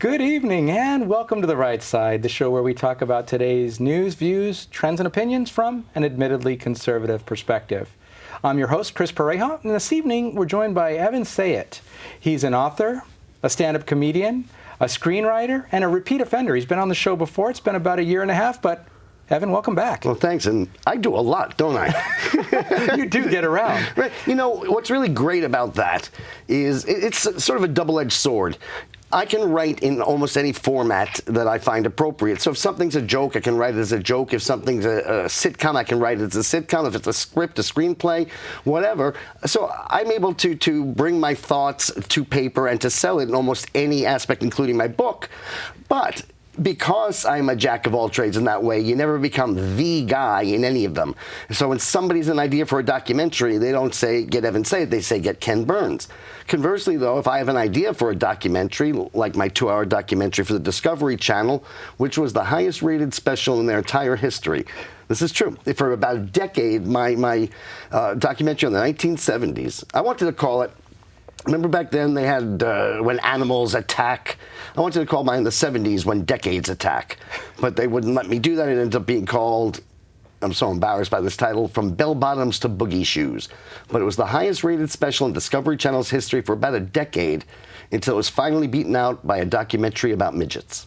Good evening and welcome to The Right Side, the show where we talk about today's news, views, trends, and opinions from an admittedly conservative perspective. I'm your host, Chris Pareja, and this evening we're joined by Evan Sayet. He's an author, a stand-up comedian, a screenwriter, and a repeat offender. He's been on the show before. It's been about a year and a half, but Evan, welcome back. Well, thanks, and I do a lot, don't I? You do get around. Right. You know, what's really great about that is it's sort of a double-edged sword. I can write in almost any format that I find appropriate. So if something's a joke, I can write it as a joke. If something's a sitcom, I can write it as a sitcom. If it's a script, a screenplay, whatever. So I'm able to bring my thoughts to paper and to sell it in almost any aspect, including my book. But because I'm a jack of all trades in that way, you never become the guy in any of them. So when somebody's an idea for a documentary, they don't say, get Evan Sayet, they say, get Ken Burns. Conversely, though, if I have an idea for a documentary, like my 2-hour documentary for the Discovery Channel, which was the highest rated special in their entire history. This is true. For about a decade, my documentary on the 1970s, I wanted to call it, remember back then they had When Animals Attack? I wanted to call mine the 70s, When Decades Attack. But they wouldn't let me do that. It ended up being called, I'm so embarrassed by this title, From Bell Bottoms to Boogie Shoes. But it was the highest rated special in Discovery Channel's history for about a decade until it was finally beaten out by a documentary about midgets.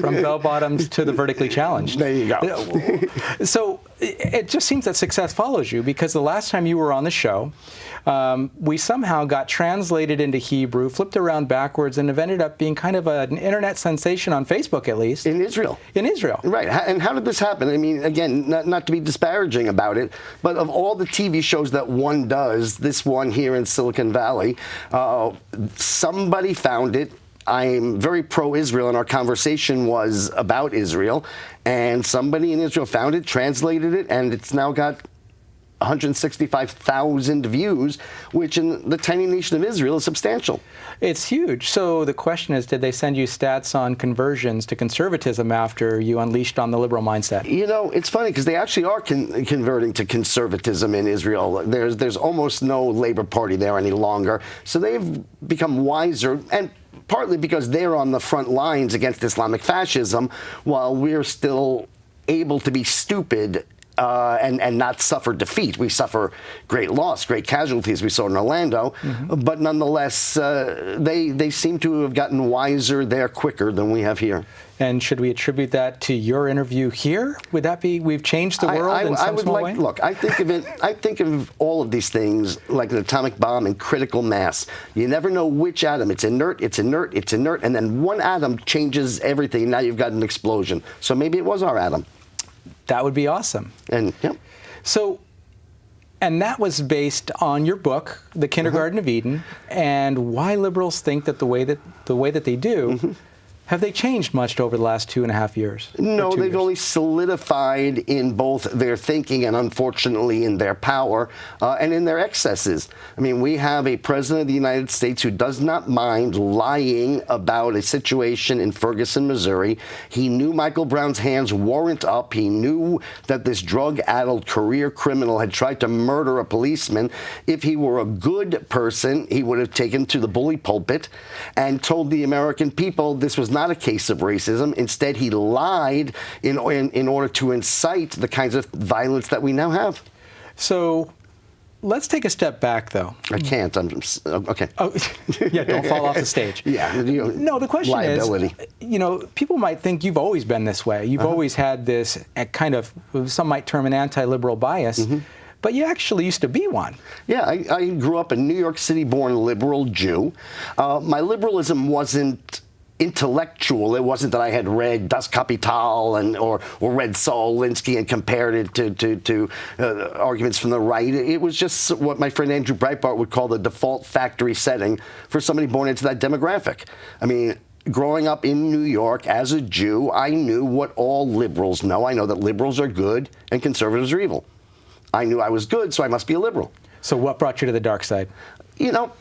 From bell bottoms to the vertically challenged. There you go. So it just seems that success follows you, because the last time you were on the show, we somehow got translated into Hebrew, flipped around backwards, and have ended up being kind of an internet sensation on Facebook, at least. In Israel. In Israel. Right. And how did this happen? I mean, again, not to be disparaging about it, but of all the TV shows that one does, this one here in Silicon Valley, somebody found it. I'm very pro-Israel, and our conversation was about Israel. And somebody in Israel found it, translated it, and it's now got 165,000 views, which in the tiny nation of Israel is substantial. It's huge. So the question is, did they send you stats on conversions to conservatism after you unleashed on the liberal mindset? You know, it's funny because they actually are converting to conservatism in Israel. There's almost no Labor Party there any longer. So they've become wiser, and partly because they're on the front lines against Islamic fascism, while we're still able to be stupid and not suffer defeat. We suffer great loss, great casualties we saw in Orlando, but nonetheless, they seem to have gotten wiser there quicker than we have here. And should we attribute that to your interview here? Would that be, we've changed the world in some small way? Look, I think of it, I think of all of these things like an atomic bomb and critical mass. You never know which atom. It's inert, it's inert, it's inert, and then one atom changes everything, and now you've got an explosion. So maybe it was our atom. That would be awesome. And yeah. So, and that was based on your book, The Kindergarten of Eden, and why liberals think that the way that they do. Have they changed much over the last 2.5 years? No, they've only solidified in both their thinking and, unfortunately, in their power and in their excesses. I mean, we have a president of the United States who does not mind lying about a situation in Ferguson, Missouri. He knew Michael Brown's hands weren't up. He knew that this drug-addled career criminal had tried to murder a policeman. If he were a good person, he would have taken to the bully pulpit and told the American people this was not a case of racism. Instead, he lied in order to incite the kinds of violence that we now have. So let's take a step back, though. I can't. I'm okay. Oh, yeah, don't fall off the stage. Yeah. No, the question liability. is, people might think you've always been this way. You've always had this kind of, some might term an anti-liberal bias. But you actually used to be one. Yeah, I grew up a New York City-born liberal Jew. My liberalism wasn't intellectual. It wasn't that I had read Das Kapital or read Saul Alinsky and compared it to arguments from the right. It was just what my friend Andrew Breitbart would call the default factory setting for somebody born into that demographic. I mean, growing up in New York as a Jew, I knew what all liberals know. I know that liberals are good and conservatives are evil. I knew I was good, so I must be a liberal. So what brought you to the dark side? You know,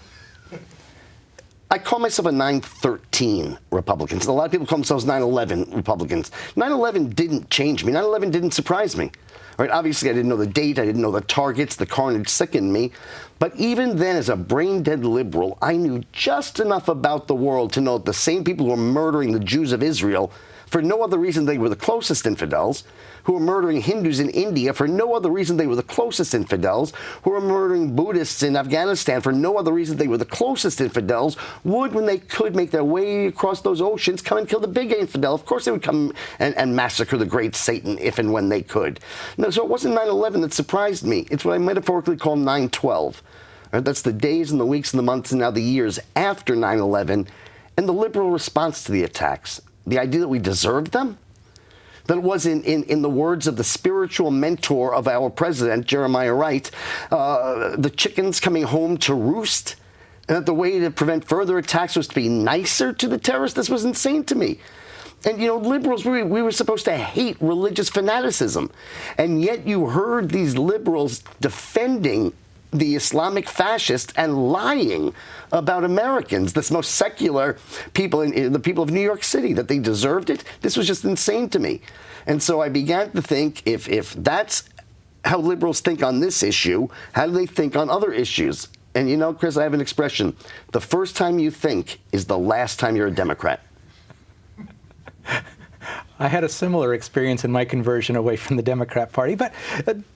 I call myself a 9/13 Republican. A lot of people call themselves 9/11 Republicans. 9/11 didn't change me. 9/11 didn't surprise me. Right? Obviously, I didn't know the date. I didn't know the targets. The carnage sickened me. But even then, as a brain-dead liberal, I knew just enough about the world to know that the same people who were murdering the Jews of Israel for no other reason they were the closest infidels, who were murdering Hindus in India for no other reason they were the closest infidels, who were murdering Buddhists in Afghanistan for no other reason they were the closest infidels, would, when they could make their way across those oceans, come and kill the big infidel. Of course they would come and massacre the great Satan if and when they could. No, so it wasn't 9/11 that surprised me. It's what I metaphorically call 9/12. Right? That's the days and the weeks and the months and now the years after 9/11 and the liberal response to the attacks. The idea that we deserved them? That it was, in the words of the spiritual mentor of our president, Jeremiah Wright, the chickens coming home to roost? And that the way to prevent further attacks was to be nicer to the terrorists? This was insane to me. And, liberals, we were supposed to hate religious fanaticism. And yet you heard these liberals defending the Islamic fascists and lying about Americans, this most secular people, the people of New York City, that they deserved it. This was just insane to me. And so I began to think, if that's how liberals think on this issue, how do they think on other issues? And Chris, I have an expression. The first time you think is the last time you're a Democrat. I had a similar experience in my conversion away from the Democrat Party. But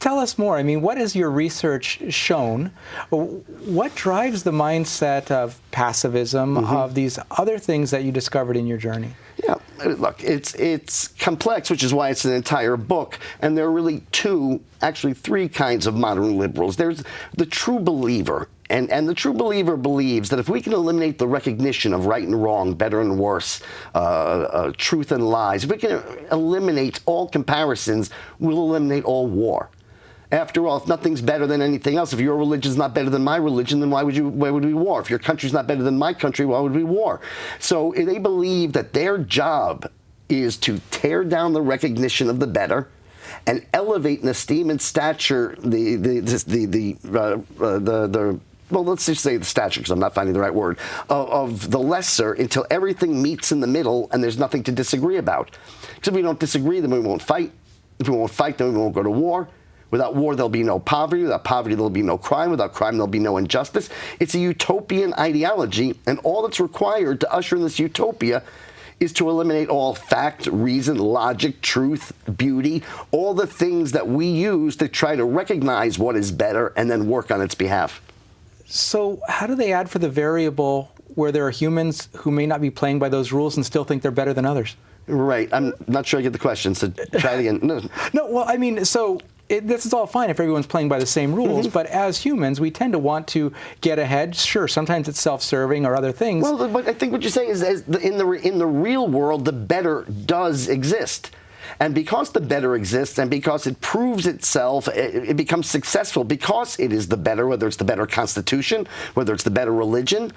tell us more. I mean, what has your research shown? What drives the mindset of passivism, of these other things that you discovered in your journey? Yeah, look, it's complex, which is why it's an entire book. And there are really actually three kinds of modern liberals. There's the true believer. And the true believer believes that if we can eliminate the recognition of right and wrong, better and worse, truth and lies, if we can eliminate all comparisons, we'll eliminate all war. After all, if nothing's better than anything else, if your religion's not better than my religion, then why would we war? If your country's not better than my country, why would we war? So they believe that their job is to tear down the recognition of the better and elevate in esteem and stature well, let's just say the stature, because I'm not finding the right word, of the lesser until everything meets in the middle and there's nothing to disagree about. Because if we don't disagree, then we won't fight. If we won't fight, then we won't go to war. Without war, there'll be no poverty. Without poverty, there'll be no crime. Without crime, there'll be no injustice. It's a utopian ideology, and all that's required to usher in this utopia is to eliminate all fact, reason, logic, truth, beauty, all the things that we use to try to recognize what is better and then work on its behalf. So how do they add for the variable where there are humans who may not be playing by those rules and still think they're better than others? Right. I'm not sure I get the question, so try it again. No, well, I mean, so this is all fine if everyone's playing by the same rules, but as humans, we tend to want to get ahead. Sure, sometimes it's self-serving or other things. Well, but I think what you're saying is in the real world, the better does exist. And because the better exists and because it proves itself, it becomes successful because it is the better, whether it's the better constitution, whether it's the better religion.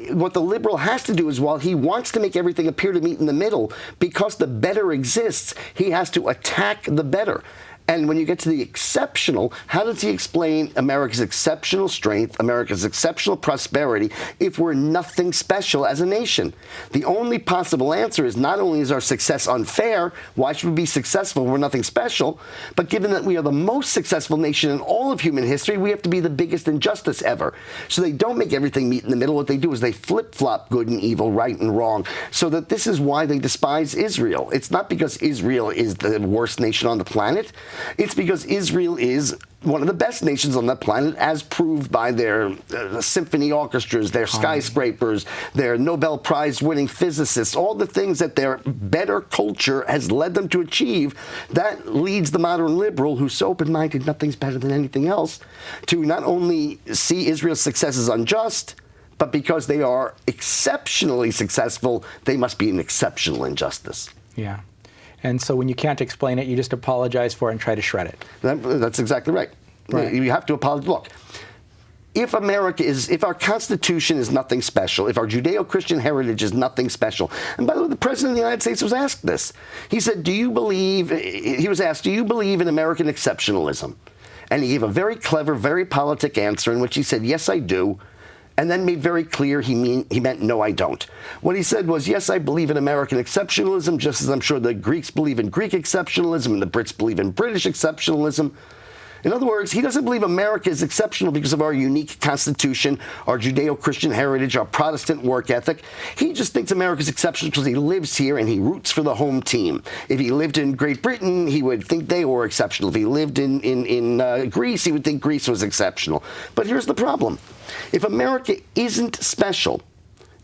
What the liberal has to do is, while he wants to make everything appear to meet in the middle, because the better exists, he has to attack the better. And when you get to the exceptional, how does he explain America's exceptional strength, America's exceptional prosperity, if we're nothing special as a nation? The only possible answer is, not only is our success unfair, why should we be successful if we're nothing special, but given that we are the most successful nation in all of human history, we have to be the biggest injustice ever. So they don't make everything meet in the middle. What they do is they flip-flop good and evil, right and wrong, so that this is why they despise Israel. It's not because Israel is the worst nation on the planet. It's because Israel is one of the best nations on the planet, as proved by their symphony orchestras, their skyscrapers, their Nobel Prize-winning physicists, all the things that their better culture has led them to achieve. That leads the modern liberal, who's so open-minded, nothing's better than anything else, to not only see Israel's success as unjust, but because they are exceptionally successful, they must be an exceptional injustice. Yeah. And so when you can't explain it, you just apologize for it and try to shred it. That's exactly right. You have to apologize. Look, if our Constitution is nothing special, if our Judeo-Christian heritage is nothing special, and by the way, the President of the United States was asked this. He said, he was asked, do you believe in American exceptionalism? And he gave a very clever, very politic answer in which he said, yes, I do. and then made very clear he meant no, I don't. What he said was, yes, I believe in American exceptionalism, just as I'm sure the Greeks believe in Greek exceptionalism and the Brits believe in British exceptionalism. In other words, he doesn't believe America is exceptional because of our unique constitution, our Judeo-Christian heritage, our Protestant work ethic. He just thinks America is exceptional because he lives here and he roots for the home team. If he lived in Great Britain, he would think they were exceptional. If he lived in Greece, he would think Greece was exceptional. But here's the problem. If America isn't special,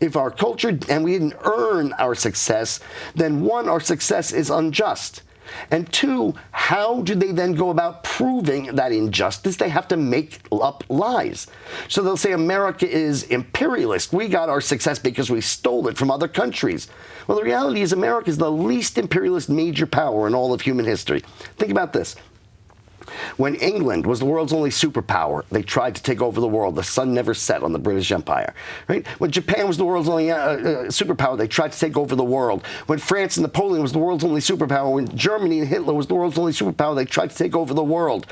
if our culture and we didn't earn our success, then one, our success is unjust. And two, how do they then go about proving that injustice? They have to make up lies. So they'll say America is imperialist. We got our success because we stole it from other countries. Well, the reality is America is the least imperialist major power in all of human history. Think about this. When England was the world's only superpower, they tried to take over the world. The sun never set on the British Empire. Right? When Japan was the world's only superpower, they tried to take over the world. When France and Napoleon was the world's only superpower, when Germany and Hitler was the world's only superpower, they tried to take over the world.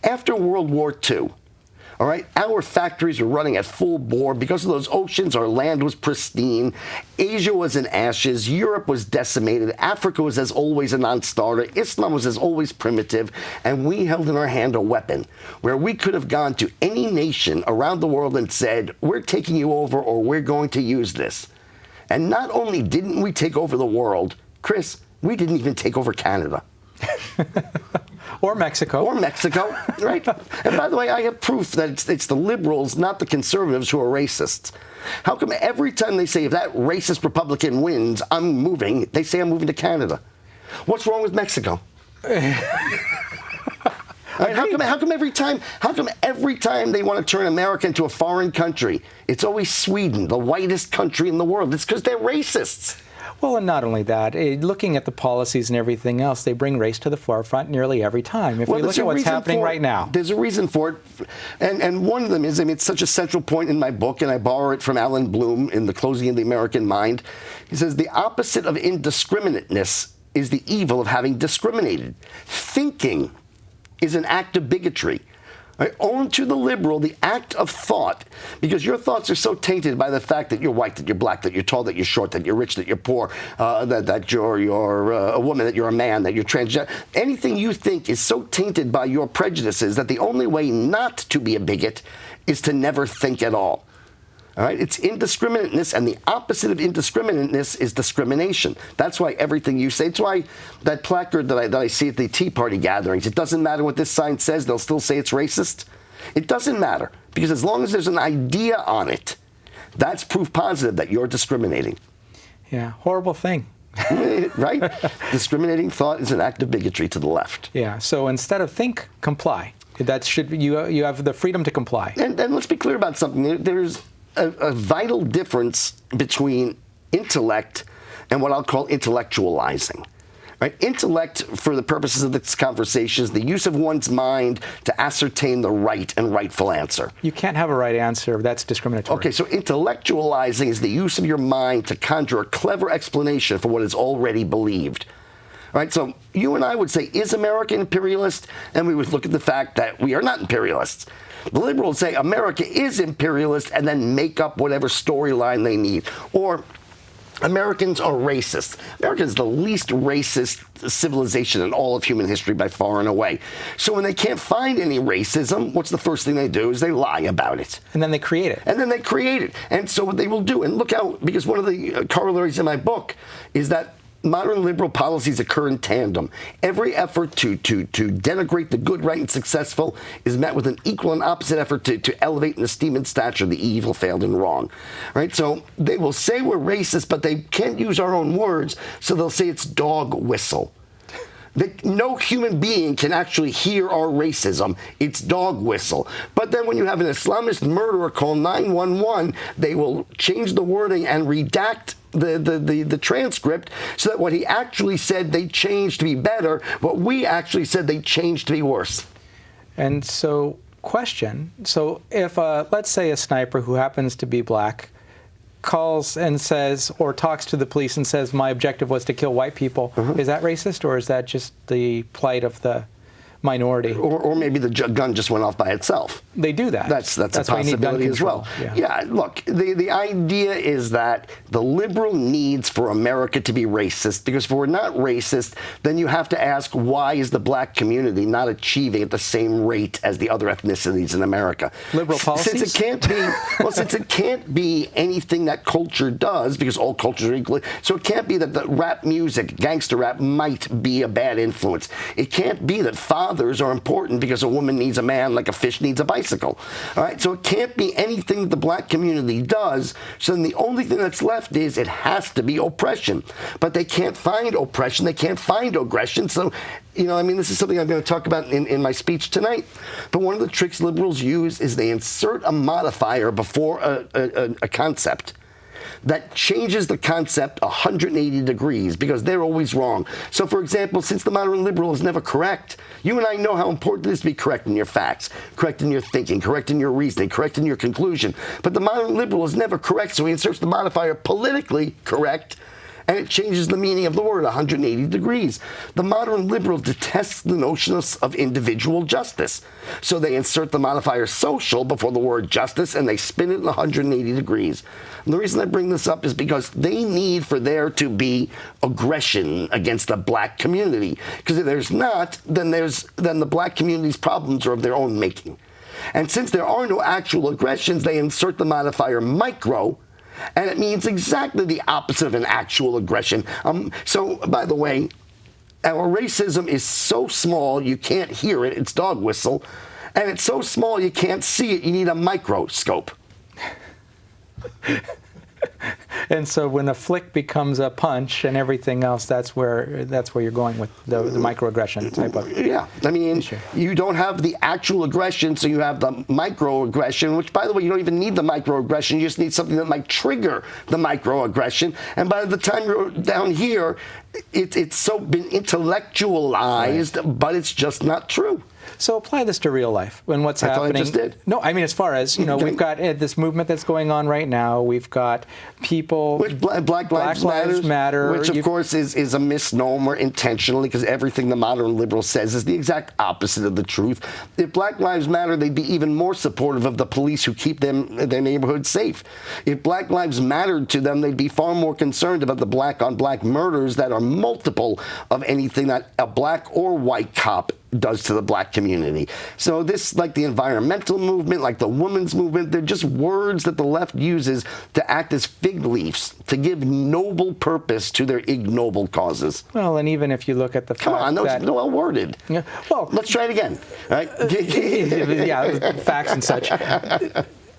After World War II, all right, our factories were running at full bore. Because of those oceans, our land was pristine. Asia was in ashes. Europe was decimated. Africa was, as always, a non-starter. Islam was, as always, primitive. And we held in our hand a weapon where we could have gone to any nation around the world and said, we're taking you over or we're going to use this. And not only didn't we take over the world, Chris, we didn't even take over Canada. Or Mexico. Or Mexico, right? And by the way, I have proof that it's the liberals, not the conservatives, who are racists. How come every time they say, if that racist Republican wins, I'm moving, they say I'm moving to Canada? What's wrong with Mexico? Right, how come every time they want to turn America into a foreign country, it's always Sweden, the whitest country in the world? It's because they're racists. Well, and not only that, looking at the policies and everything else, they bring race to the forefront nearly every time. If we look at what's happening right now. There's a reason for it. And one of them is, I mean, it's such a central point in my book, and I borrow it from Alan Bloom in The Closing of the American Mind. He says, the opposite of indiscriminateness is the evil of having discriminated. Thinking is an act of bigotry. Right? Own to the liberal the act of thought, because your thoughts are so tainted by the fact that you're white, that you're black, that you're tall, that you're short, that you're rich, that you're poor, that you're a woman, that you're a man, that you're transgender. Anything you think is so tainted by your prejudices that the only way not to be a bigot is to never think at all. All right? It's indiscriminateness, and the opposite of indiscriminateness is discrimination. That's why everything you say, it's why that placard that I see at the Tea Party gatherings, it doesn't matter what this sign says, they'll still say it's racist. It doesn't matter, because as long as there's an idea on it, that's proof positive that you're discriminating. Yeah, horrible thing. Right? Discriminating thought is an act of bigotry to the left. Yeah, so instead of think, comply. That should you have the freedom to comply. And let's be clear about something. There's a vital difference between intellect and what I'll call intellectualizing. Right? Intellect, for the purposes of this conversation, is the use of one's mind to ascertain the right and rightful answer. You can't have a right answer. That's discriminatory. Okay, so intellectualizing is the use of your mind to conjure a clever explanation for what is already believed. All right, so you and I would say, is America imperialist? And we would look at the fact that we are not imperialists. The liberals say America is imperialist and then make up whatever storyline they need. Or Americans are racist. America is the least racist civilization in all of human history by far and away. So when they can't find any racism, what's the first thing they do is they lie about it. And then they create it. And so what they will do, and look how, because one of the corollaries in my book is that modern liberal policies occur in tandem. Every effort to denigrate the good, right, and successful is met with an equal and opposite effort to elevate in esteem and stature the evil, failed, and wrong. Right? So they will say we're racist, but they can't use our own words, so they'll say it's dog whistle. No human being can actually hear our racism. It's dog whistle. But then when you have an Islamist murderer call 911, they will change the wording and redact the transcript so that what he actually said they changed to be better, what we actually said they changed to be worse. And so, question, so if, let's say a sniper who happens to be black calls and says, or talks to the police and says, my objective was to kill white people, is that racist, or is that just the plight of the minority. Or maybe the gun just went off by itself. They do that. That's a possibility as well. Yeah, look, the idea is that the liberal needs for America to be racist, because if we're not racist, then you have to ask, why is the black community not achieving at the same rate as the other ethnicities in America? Liberal policies? Since it can't be anything that culture does, because all cultures are equal, so it can't be that the rap music, gangster rap, might be a bad influence. It can't be that fathers are important because a woman needs a man like a fish needs a bicycle. All right, so it can't be anything that the black community does. So then the only thing that's left is it has to be oppression. But they can't find oppression. They can't find aggression. So, this is something I'm going to talk about in my speech tonight. But one of the tricks liberals use is they insert a modifier before a concept that changes the concept 180 degrees, because they're always wrong. So, for example, since the modern liberal is never correct, you and I know how important it is to be correct in your facts, correct in your thinking, correct in your reasoning, correct in your conclusion. But the modern liberal is never correct, so he inserts the modifier politically correct, and it changes the meaning of the word 180 degrees. The modern liberal detests the notion of individual justice. So they insert the modifier social before the word justice, and they spin it 180 degrees. And the reason I bring this up is because they need for there to be aggression against the black community. Because if there's not, then the black community's problems are of their own making. And since there are no actual aggressions, they insert the modifier micro, and it means exactly the opposite of an actual aggression. So, by the way, our racism is so small you can't hear it. It's dog whistle. And it's so small you can't see it. You need a microscope. And so when a flick becomes a punch and everything else, that's where you're going with the microaggression type of issue. You don't have the actual aggression, so you have the microaggression, which, by the way, you don't even need the microaggression. You just need something that might trigger the microaggression. And by the time you're down here, it's so been intellectualized, right, but it's just not true. So apply this to real life and what's happening. I just did. No, I mean, as far as, we've got this movement that's going on right now. We've got people... Which Black Lives Matter. Which, of course, is a misnomer intentionally, because everything the modern liberal says is the exact opposite of the truth. If Black Lives Matter, they'd be even more supportive of the police who keep their neighborhoods safe. If Black Lives mattered to them, they'd be far more concerned about the black-on-black murders that are multiple of anything that a black or white cop does to the black community. So this, like the environmental movement, like the women's movement, they're just words that the left uses to act as fig leaves, to give noble purpose to their ignoble causes. Well, and even if you look at the fact that... no, well worded. Yeah, well... Let's try it again. Right? Yeah, facts and such.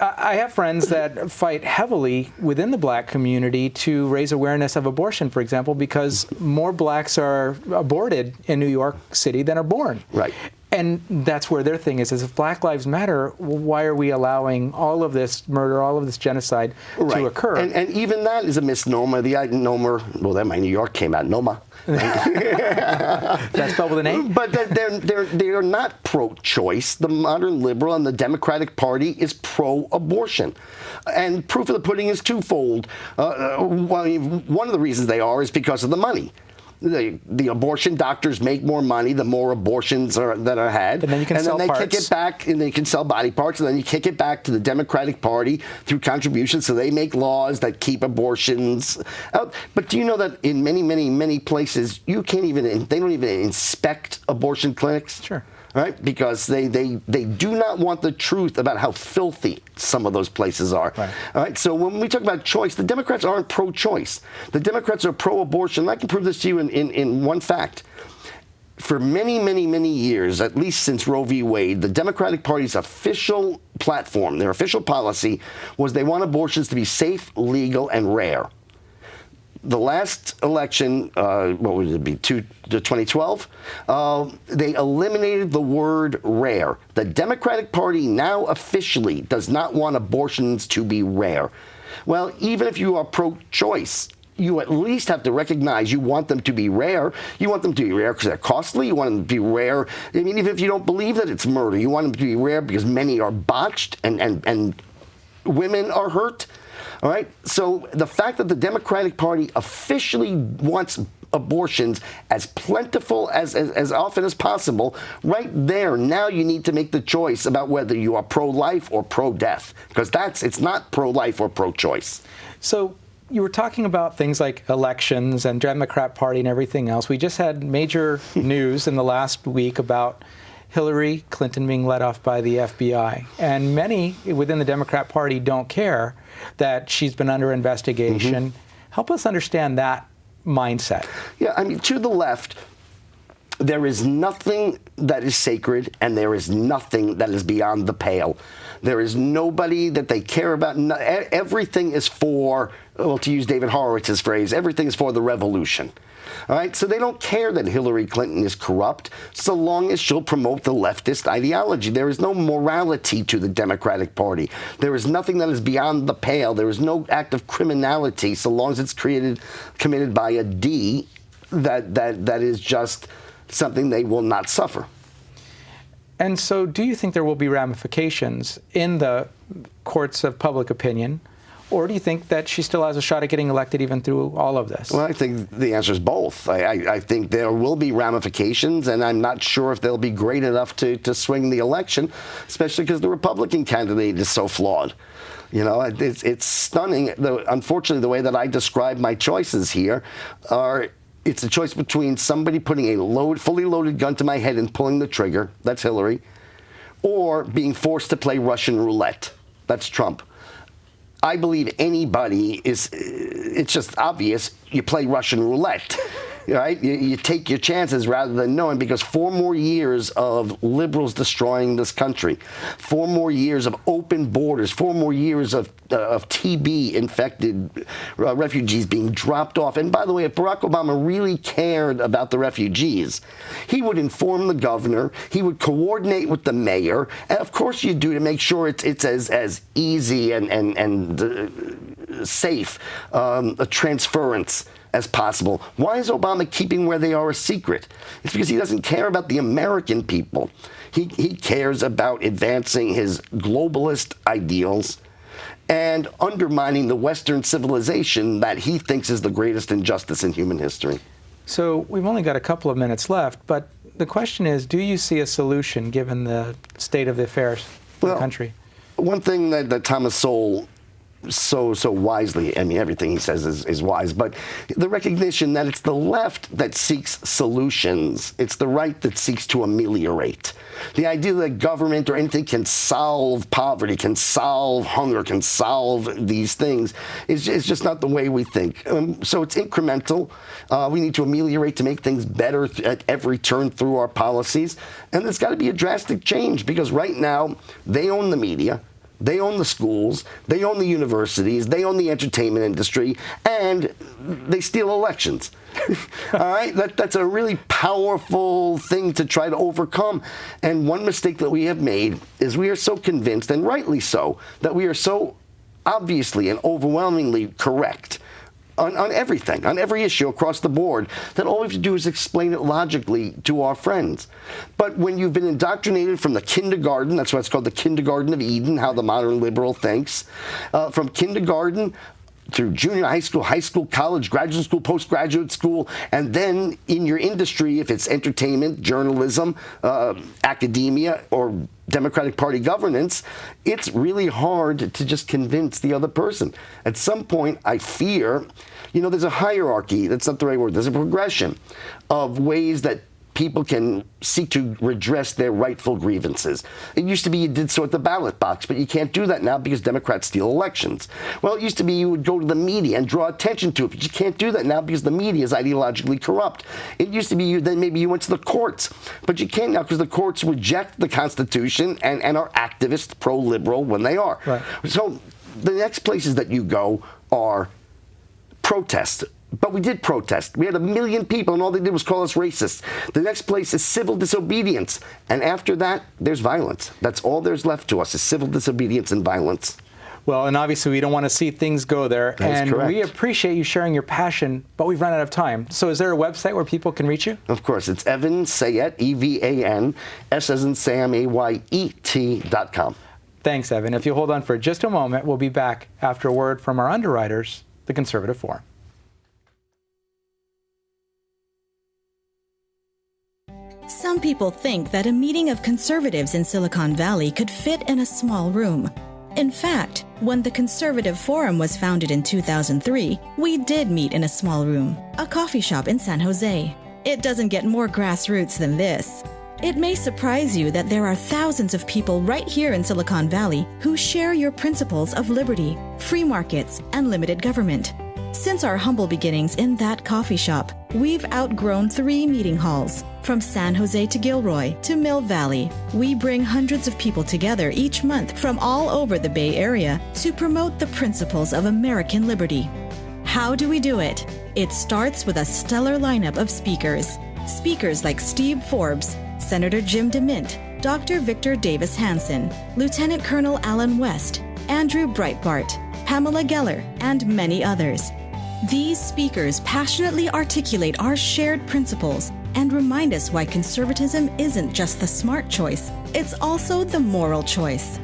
I have friends that fight heavily within the black community to raise awareness of abortion, for example, because more blacks are aborted in New York City than are born. Right. And that's where their thing is if Black Lives Matter, why are we allowing all of this murder, all of this genocide to occur? And even that is a misnomer. The nomer, well, then my New York came out, Noma. That's spelled with an A? But they're not pro-choice. The modern liberal and the Democratic Party is pro-abortion. And proof of the pudding is twofold. One of the reasons they are is because of the money. The abortion doctors make more money the more abortions that are had. And then you can sell parts. Kick it back, and they can sell body parts, and then you kick it back to the Democratic Party through contributions, so they make laws that keep abortions out. But do you know that in many, many, many places, they don't even inspect abortion clinics? Sure. Right? Because they do not want the truth about how filthy some of those places are. Right. All right? So when we talk about choice, the Democrats aren't pro-choice. The Democrats are pro-abortion. I can prove this to you in one fact. For many, many, many years, at least since Roe v. Wade, the Democratic Party's official platform, their official policy, was they want abortions to be safe, legal, and rare. The last election, what would it be, 2012, they eliminated the word rare. The Democratic Party now officially does not want abortions to be rare. Well, even if you are pro-choice, you at least have to recognize you want them to be rare. You want them to be rare because they're costly. You want them to be rare. I mean, even if you don't believe that it's murder, you want them to be rare because many are botched and women are hurt. All right. So the fact that the Democratic Party officially wants abortions as plentiful as often as possible, right there, now you need to make the choice about whether you are pro-life or pro-death, because it's not pro-life or pro-choice. So you were talking about things like elections and Democrat Party and everything else. We just had major news in the last week about Hillary Clinton being let off by the FBI. And many within the Democrat Party don't care that she's been under investigation. Help us understand that mindset. Yeah, I mean, to the left, there is nothing that is sacred, and there is nothing that is beyond the pale. There is nobody that they care about. Everything is for, well, to use David Horowitz's phrase, everything is for the revolution. All right, so they don't care that Hillary Clinton is corrupt so long as she'll promote the leftist ideology. There is no morality to the Democratic Party. There is nothing that is beyond the pale. There is no act of criminality so long as it's committed by a D that is just something they will not suffer. And so do you think there will be ramifications in the courts of public opinion, or do you think that she still has a shot at getting elected even through all of this? Well, I think the answer is both. I think there will be ramifications, and I'm not sure if they'll be great enough to swing the election, especially because the Republican candidate is so flawed. You know, it's stunning. Unfortunately, the way that I describe my choices here are, it's a choice between somebody putting a fully loaded gun to my head and pulling the trigger, that's Hillary, or being forced to play Russian roulette, that's Trump. I believe anybody it's just obvious, you play Russian roulette. Right? You take your chances rather than knowing, because 4 more years of liberals destroying this country, 4 more years of open borders, 4 more years of TB-infected refugees being dropped off. And by the way, if Barack Obama really cared about the refugees, he would inform the governor, he would coordinate with the mayor, and of course you do, to make sure it's as easy and safe a transference as possible. Why is Obama keeping where they are a secret? It's because he doesn't care about the American people. He cares about advancing his globalist ideals and undermining the Western civilization that he thinks is the greatest injustice in human history. So we've only got a couple of minutes left, but the question is, do you see a solution given the state of the affairs in the country? One thing that Thomas Sowell so wisely, I mean, everything he says is wise, but the recognition that it's the left that seeks solutions, it's the right that seeks to ameliorate. The idea that government or anything can solve poverty, can solve hunger, can solve these things is just not the way we think. So it's incremental. We need to ameliorate to make things better at every turn through our policies. And there's got to be a drastic change, because right now they own the media, they own the schools, they own the universities, they own the entertainment industry, and they steal elections. All right? That's a really powerful thing to try to overcome. And one mistake that we have made is we are so convinced, and rightly so, that we are so obviously and overwhelmingly correct on everything, on every issue across the board, that all we have to do is explain it logically to our friends. But when you've been indoctrinated from the kindergarten, that's why it's called the kindergarten of Eden, how the modern liberal thinks, from kindergarten through junior high school, college, graduate school, postgraduate school, and then in your industry, if it's entertainment, journalism, academia, or Democratic Party governance, it's really hard to just convince the other person. At some point, I fear, there's a hierarchy, that's not the right word, there's a progression of ways that people can seek to redress their rightful grievances. It used to be you did so at the ballot box, but you can't do that now because Democrats steal elections. Well, it used to be you would go to the media and draw attention to it, but you can't do that now because the media is ideologically corrupt. It used to be then maybe you went to the courts, but you can't now because the courts reject the Constitution and are activist, pro-liberal when they are. Right. So the next places that you go are protests. But we did protest. We had 1 million people, and all they did was call us racists. The next place is civil disobedience. And after that, there's violence. That's all there's left to us, is civil disobedience and violence. Well, and obviously we don't want to see things go there. That's correct. We appreciate you sharing your passion, but we've run out of time. So is there a website where people can reach you? Of course. It's Evan Sayet, EVAN, S as in Sam, AYET.com. Thanks, Evan. If you hold on for just a moment, we'll be back after a word from our underwriters, the Conservative Forum. Some people think that a meeting of conservatives in Silicon Valley could fit in a small room. In fact, when the Conservative Forum was founded in 2003, we did meet in a small room, a coffee shop in San Jose. It doesn't get more grassroots than this. It may surprise you that there are thousands of people right here in Silicon Valley who share your principles of liberty, free markets, and limited government. Since our humble beginnings in that coffee shop, we've outgrown 3 meeting halls. From San Jose to Gilroy to Mill Valley, we bring hundreds of people together each month from all over the Bay Area to promote the principles of American liberty. How do we do it? It starts with a stellar lineup of speakers. Speakers like Steve Forbes, Senator Jim DeMint, Dr. Victor Davis Hanson, Lieutenant Colonel Alan West, Andrew Breitbart, Pamela Geller, and many others. These speakers passionately articulate our shared principles and remind us why conservatism isn't just the smart choice, it's also the moral choice.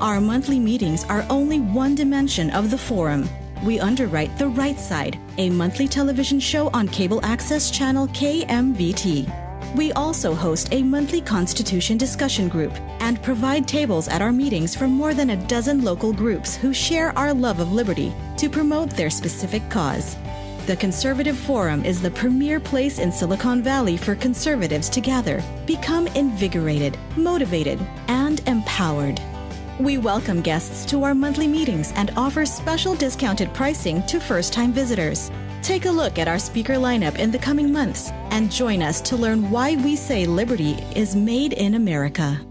Our monthly meetings are only one dimension of the forum. We underwrite The Right Side, a monthly television show on cable access channel KMVT. We also host a monthly Constitution discussion group and provide tables at our meetings for more than a dozen local groups who share our love of liberty to promote their specific cause. The Conservative Forum is the premier place in Silicon Valley for conservatives to gather, become invigorated, motivated, and empowered. We welcome guests to our monthly meetings and offer special discounted pricing to first-time visitors. Take a look at our speaker lineup in the coming months and join us to learn why we say liberty is made in America.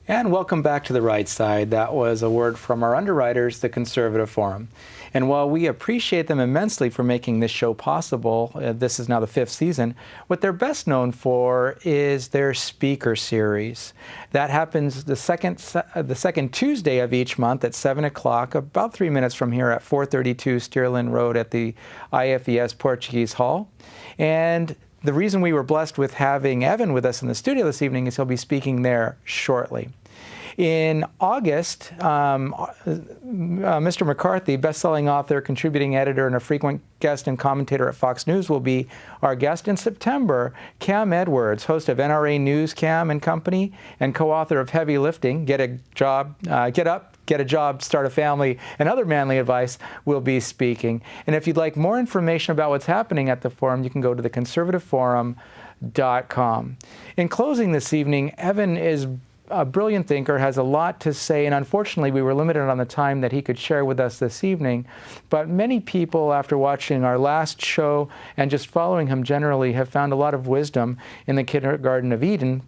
And welcome back to The Right Side. That was a word from our underwriters, the Conservative Forum. And while we appreciate them immensely for making this show possible, this is now the 5th season, what they're best known for is their speaker series. That happens the second Tuesday of each month at 7 o'clock, about 3 minutes from here at 432 Stearland Road at the IFES Portuguese Hall. And the reason we were blessed with having Evan with us in the studio this evening is he'll be speaking there shortly. In August, Mr. McCarthy, best-selling author, contributing editor, and a frequent guest and commentator at Fox News, will be our guest. In September, Cam Edwards, host of NRA News Cam and Company, and co-author of Heavy Lifting, Get a Job, Get Up, Get a Job, Start a Family, and Other Manly Advice, will be speaking. And if you'd like more information about what's happening at the forum, you can go to theconservativeforum.com. In closing this evening, Evan is a brilliant thinker, has a lot to say, and unfortunately we were limited on the time that he could share with us this evening. But many people, after watching our last show and just following him generally, have found a lot of wisdom in the Kindergarten of Eden,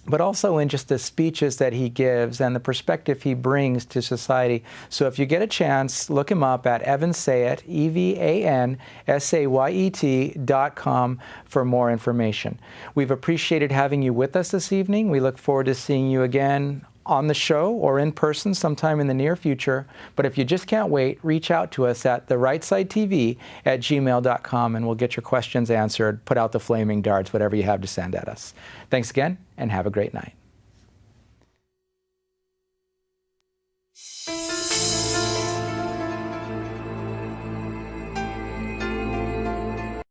but also in just the speeches that he gives and the perspective he brings to society. So if you get a chance, look him up at Evan Sayet, EvanSayet.com for more information. We've appreciated having you with us this evening. We look forward to seeing you again on the show or in person sometime in the near future. But if you just can't wait, reach out to us at therightsidetv@gmail.com and we'll get your questions answered, put out the flaming darts, whatever you have to send at us. Thanks again, and have a great night.